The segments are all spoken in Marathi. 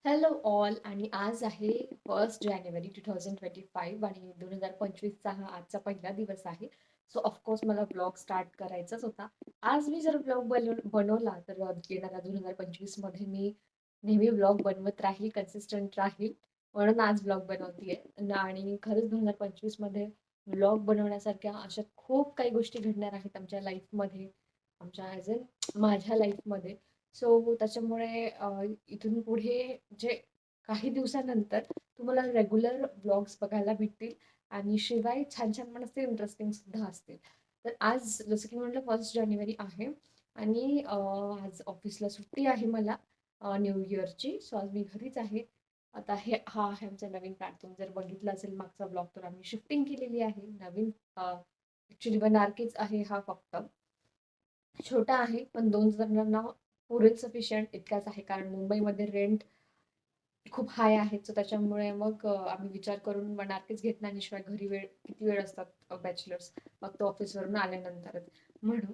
हॅलो ऑल आणि आज आहे 1 जानेवारी 2025 आणि 2025चा हा आजचा पहिला दिवस आहे. सो ऑफकोर्स मला ब्लॉग स्टार्ट करायचाच होता. आज मी जर ब्लॉग बनवला तर येणाऱ्या 2025 मध्ये मी नेहमी ब्लॉग बनवत राहील, कन्सिस्टंट राहील. म्हणून आज ब्लॉग बनवतीये आणि खरंच 2025 मध्ये ब्लॉग बनवण्यासारख्या अशा खूप काही गोष्टी घडणार आहेत आमच्या लाईफमध्ये, आमच्या ॲज अ माझ्या लाईफमध्ये. सो त्याच्यामुळे इथून पुढे जे काही दिवसानंतर तुम्हाला रेग्युलर व्लॉग्स बघायला भेटतील आणि शिवाय छान छान पण असतील, इंटरेस्टिंग सुद्धा असतील. तर आज जसं की म्हटलं 1 जानेवारी आहे आणि आज ऑफिसला सुट्टी आहे मला न्यू इयरची. सो आज मी घरीच आहे. आता हा आहे आमचा नवीन प्लॅटफॉर्म. जर बघितलं असेल मागचा ब्लॉग तर आम्ही शिफ्टिंग केलेली आहे. नवीन ॲक्चुअली बनारकीच आहे हा फक्त. छोटा आहे, पण 2 जणांना पुरेल सफिशियंट इतकाच आहे. कारण मुंबईमध्ये रेंट खूप हाय आहे. सो त्याच्यामुळे मग आम्ही विचार करून बनारसीच घेतला आणि शिवाय घरी किती वेळ असतात बॅचलर्स, फक्त ऑफिसवरून आल्यानंतरच. म्हणून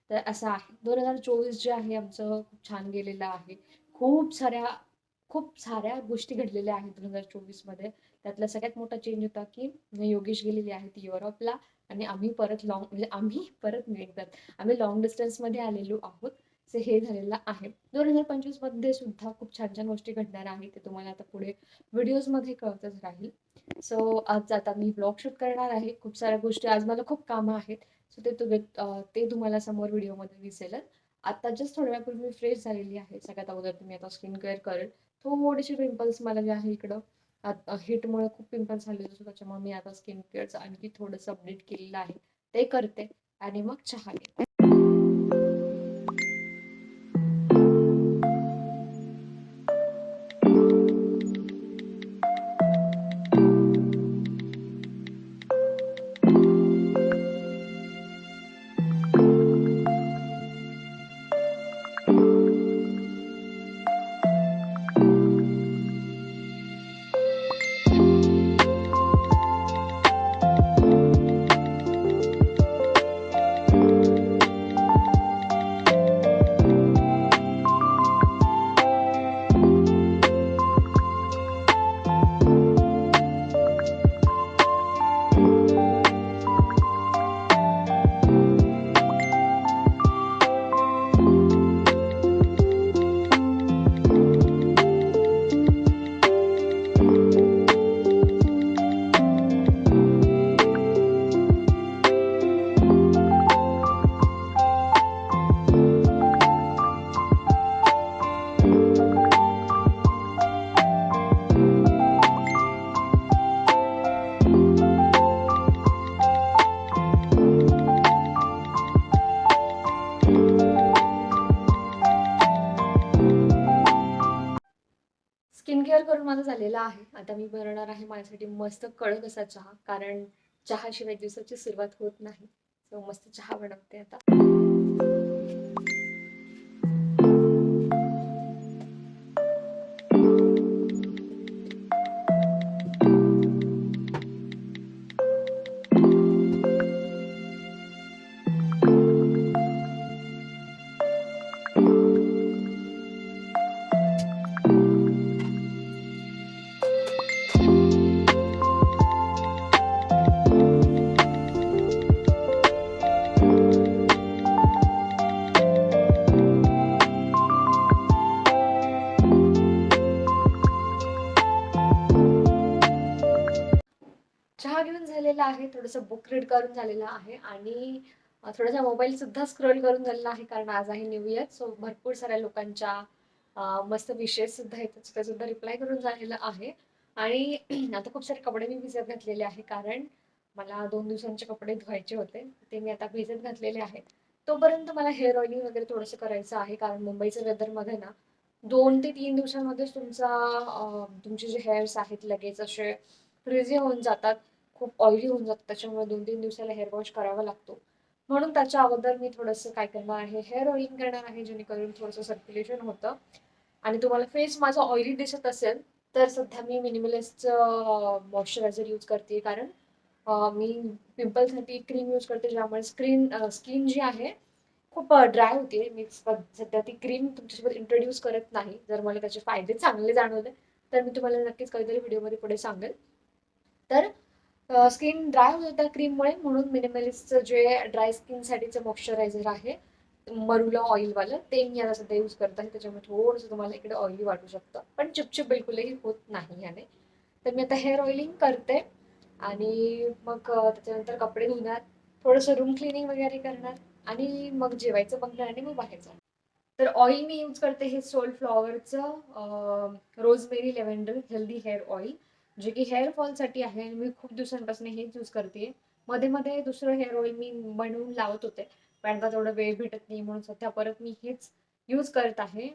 तर असं आहे. 2024 जे आहे आमचं खूप छान गेलेलं आहे. खूप साऱ्या खूप साऱ्या गोष्टी घडलेल्या आहेत 2024 मध्ये. त्यातला सगळ्यात मोठा चेंज होता, की योगेश गेलेली आहे ती युरोपला आणि आम्ही परत नाही एकदा आम्ही लाँग डिस्टन्समध्ये आलेलो आहोत. सो हे झालेलं आहे. 2025 मध्ये सुद्धा खूप छान छान गोष्टी घडणार आहेत. ते तुम्हाला आता पुढे व्हिडिओजमध्ये कळतच राहील. सो आज आता मी व्लॉग शूट करणार आहे. खूप साऱ्या गोष्टी आज मला खूप कामं आहेत. सो ते तुम्हाला समोर व्हिडिओमध्ये दिसेलच. आता जस्ट थोड्या वेळापूर्वी मी फ्रेश झालेली आहे. सगळ्यात अगोदर तुम्ही आता स्किन केअर करेल. थोडेसे पिंपल्स मला जे आहे इकडं हीटमुळे खूप पिंपल्स झालेले सो त्याच्यामुळे मी आता स्किन केअरचं आणखी थोडंसं अपडेट केलेलं आहे. ते करते आणि मग चहा घेते. स्किन केअर करून माझं झालेलं आहे. आता मी बनवणार आहे माझ्यासाठी मस्त कडक असा चहा. कारण चहाशिवाय दिवसाची सुरुवात होत नाही. सो मस्त चहा बनवते आता. चहा घेऊन झालेला आहे. थोडंसं बुक रीड करून झालेलं आहे आणि थोडासा मोबाईल सुद्धा स्क्रोल करून झालेला आहे. कारण आज आहे न्यू इयर. सो भरपूर साऱ्या लोकांच्या मस्त विशेस सुद्धा आहेत. ते सुद्धा रिप्लाय करून झालेलं आहे. आणि आता खूप सारे कपडे मी भिजत घातलेले आहे. कारण मला 2 दिवसांचे कपडे धुवायचे होते. ते मी आता भिजत घातलेले आहेत. तोपर्यंत मला हेअर ऑइलिंग वगैरे थोडंसं करायचं आहे. कारण मुंबईच्या वेदरमध्ये ना 2 ते 3 दिवसांमध्येच तुमचे जे हेअर्स आहेत लगेच असे फ्रिझी होऊन जातात. खूप ऑइली होऊन जातं. त्याच्यामुळे 2-3 दिवसाला हेअर वॉश करावा लागतो. म्हणून त्याच्या अगोदर मी थोडंसं काय करणार आहे, हेअर ऑइलिंग करणार आहे, जेणेकरून थोडंसं सर्क्युलेशन होतं. आणि तुम्हाला फेस माझा ऑइली दिसत असेल, तर सध्या मी मिनिमलिस्टचं मॉइश्चरायझर यूज करते. कारण मी पिंपलसाठी क्रीम यूज करते, ज्यामुळे स्किन जी आहे खूप ड्राय होते. मी सध्या ती क्रीम तुमच्यासोबत इंट्रोड्यूस करत नाही. जर मला त्याचे फायदे चांगले जाणवले तर मी तुम्हाला नक्कीच कधीतरी व्हिडिओमध्ये पुढे सांगेल. तर स्किन ड्राय होत त्या क्रीममुळे, म्हणून मिनिमलिस्टचं जे ड्राय स्किनसाठीचं मॉइश्चरायझर आहे मरुला ऑइलवालं, ते मी आता सध्या यूज करत आहे. त्याच्यामुळे थोडंसं तुम्हाला इकडे ऑइली वाटू शकतं, पण चिपचिप बिलकुलही होत नाही याने. तर मी आता हेअर ऑइलिंग करते आणि मग त्याच्यानंतर कपडे धुणार, थोडंसं रूम क्लिनिंग वगैरे करणार आणि मग जेवायचं बघणार आणि मग बाहेर जाणार. तर ऑइल मी यूज करते हे सोलफ्लॉवरचं rosemary lavender healthy hair oil, जे की हेअर फॉलसाठी आहे आणि मी खूप दिवसांपासून हेच यूज करते. मध्ये मध्ये दुसरं हेअर ऑइल मी बनवून लावत होते, पण आता तेवढा वेळ भेटत नाही, म्हणून सध्या परत मी हेच यूज करत आहे.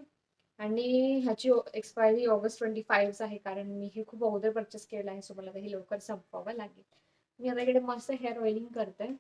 आणि ह्याची एक्सपायरी August 25 आहे, कारण मी हे खूप अगोदर परचेस केलं आहे, सो मला हे लवकर संपवावं लागेल. मी आता इकडे मस्त हेअर ऑइलिंग करते.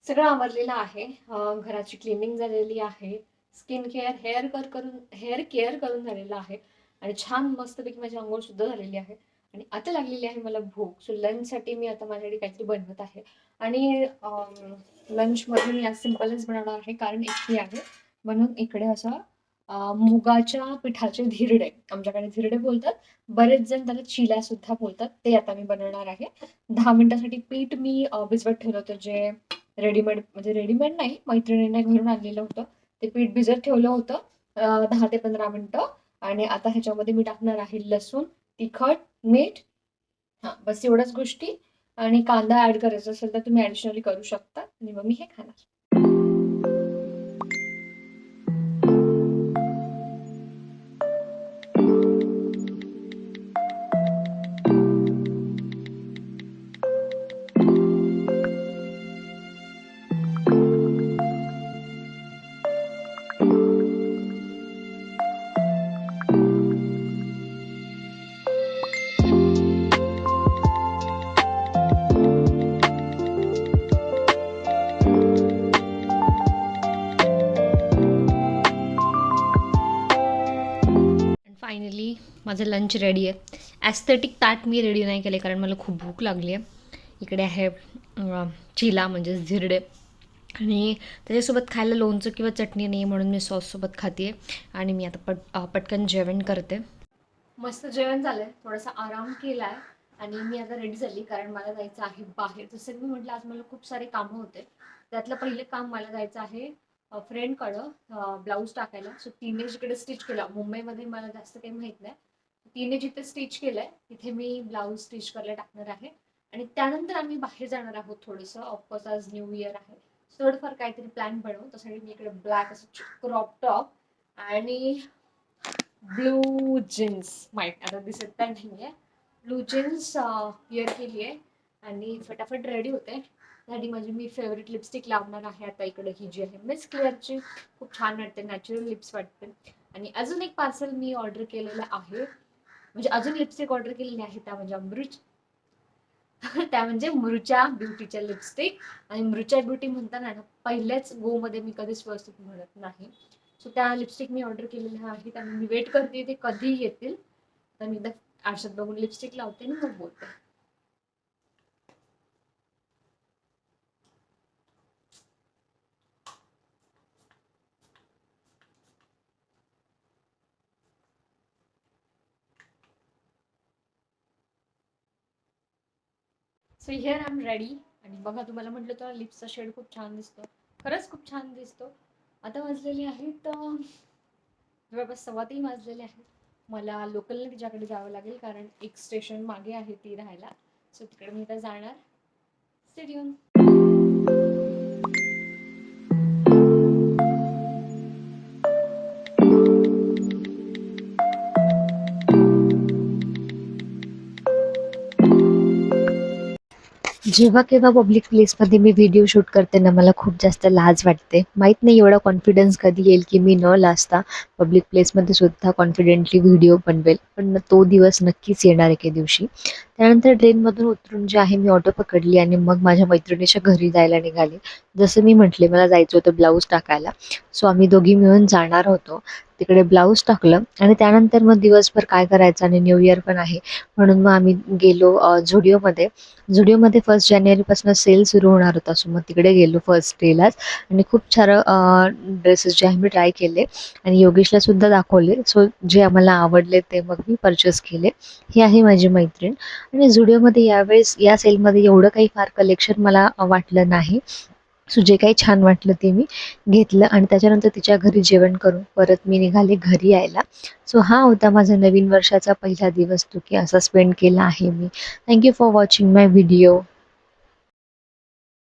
सगळं आवरलेलं आहे. घराची क्लिनिंग झालेली आहे. स्किन केअर, हेअर केअर करून झालेलं आहे आणि छान मस्तपैकी माझी अंघोळ सुद्धा झालेली आहे आणि आता लागलेली आहे मला भूक. सो लंचसाठी मी आता माझ्याकडे काहीतरी बनवत आहे आणि लंचमध्ये मी आज सिम्पलच बनवणार आहे, कारण एकटी आहे. म्हणून इकडे असं मुगाच्या पिठाचे धिरडे, आमच्याकडे धिरडे बोलतात, बरेच जण त्याला चिल्या सुद्धा बोलतात, ते आता मी बनवणार आहे. 10 मिनिटासाठी पीठ मी भिजवत ठेवलं होतं, जे रेडीमेड, म्हणजे रेडीमेड नाही, मैत्रिणीने घरून आणलेलं होतं. ते पीठ भिजत ठेवलं होतं 10 ते 15 मिनिटं. आणि आता ह्याच्यामध्ये मी टाकणार आहे लसूण, तिखट, मीठ, हा बस एवढ्याच गोष्टी. आणि कांदा ऍड करायचा असेल तर तुम्ही ऍडिशनली करू शकता. आणि मग मी हे खाणार. फायनली माझं लंच रेडी आहे. ॲस्थेटिक ताट मी रेडी नाही केले, कारण मला खूप भूक लागली आहे. इकडे आहे चिला म्हणजेच धिरडे, आणि त्याच्यासोबत खायला लोणचं किंवा चटणी नाही, म्हणून मी सॉससोबत खाते आहे. आणि मी आता पटकन जेवण करते. मस्त जेवण झालंय, थोडासा आराम केलाय आणि मी आता रेडी झाली, कारण मला जायचं आहे बाहेर. जसं मी म्हटलं, आज मला खूप सारे कामं होते. त्यातलं पहिलं काम, मला जायचं आहे फ्रेंडकडं ब्लाऊज टाकायला. सो तिने जिकडे स्टिच केला, मुंबईमध्ये मला जास्त काही माहित नाही, तिने जिथे स्टिच केलंय तिथे मी ब्लाऊज स्टिच करायला टाकणार आहे. आणि त्यानंतर आम्ही बाहेर जाणार आहोत थोडंसं. ऑफकोर्स आज न्यू इयर आहे, थोडंफार काहीतरी प्लॅन बनवू. त्यासाठी मी इकडे ब्लॅक असं क्रॉप टॉप आणि ब्लू जीन्स, माहीत आता दिसत तर नाहीये, ब्लू जीन्स वेअर केली आहे आणि फटाफट रेडी होते. त्यासाठी माझी मी फेवरेट लिपस्टिक लावणार आहे आता. इकडे ही जी आहे मिस क्लिअरची, खूप छान वाटते, नॅचरल लिप्स वाटते. आणि अजून एक पार्सल मी ऑर्डर केलेलं आहे, म्हणजे अजून लिपस्टिक ऑर्डर केलेली आहे, त्या म्हणजे त्या म्हणजे मृचा ब्युटीच्या लिपस्टिक. आणि मृचा ब्युटी म्हणताना ना, पहिल्याच गो मध्ये मी कधीच व्यवस्थित म्हणत नाही. सो त्या लिपस्टिक मी ऑर्डर केलेल्या आहेत आणि मी वेट करते ते कधी येतील. तर मी एकदा आरशात बघून लिपस्टिक लावते आणि मग बोलते. So here I am ready. आणि बघा, तुम्हाला म्हटलं तर लिप्सचा शेड खूप छान दिसतो, खरंच खूप छान दिसतो. आता वाजलेली आहेत जवळपास 3:15 वाजलेले आहेत. मला लोकलने तिच्याकडे जावं लागेल, कारण एक स्टेशन मागे आहे ती राहायला. सो तिकडे मी आता जाणार. Stay tune. जेव्हा केव्हा पब्लिक प्लेसमध्ये मी व्हिडिओ शूट करते ना, मला खूप जास्त लाज वाटते. माहीत नाही एवढा कॉन्फिडन्स कधी येईल की मी न लाजता पब्लिक प्लेसमध्ये सुद्धा कॉन्फिडेंटली व्हिडिओ बनवेल. पण तो दिवस नक्कीच येणार एके दिवशी. त्यानंतर ट्रेनमधून उतरून जे आहे मी ऑटो पकडली आणि मग माझ्या मैत्रिणीच्या घरी जायला निघाले. जसं मी म्हटले मला जायचं होतं ब्लाऊज टाकायला. सो आम्ही दोघी मिळून जाणार होतो. तिकडे ब्लाऊज टाकलं आणि त्यानंतर मग दिवसभर काय करायचं आणि न्यू इयर पण आहे म्हणून मग आम्ही गेलो झुडिओमध्ये. झुडिओमध्ये 1 जानेवारीपासून सेल सुरू होणार होता. सो मग तिकडे गेलो फर्स्ट डेलाच आणि खूप सारं ड्रेसेस जे आहे मी ट्राय केले आणि योगेशला सुद्धा दाखवले. सो जे आम्हाला आवडले ते मग मी परचेस केले. ही आहे माझी मैत्रीण. आणि झुडिओमध्ये यावेळेस या सेलमध्ये एवढं काही फार कलेक्शन मला वाटलं नाही. सो जे काही छान वाटलं ते मी घेतलं आणि त्याच्यानंतर तिच्या घरी जेवण करून परत मी निघाले घरी यायला. सो हा होता माझा नवीन वर्षाचा पहिला दिवस, तो की असा स्पेंड केला आहे मी. Thank you for watching my video.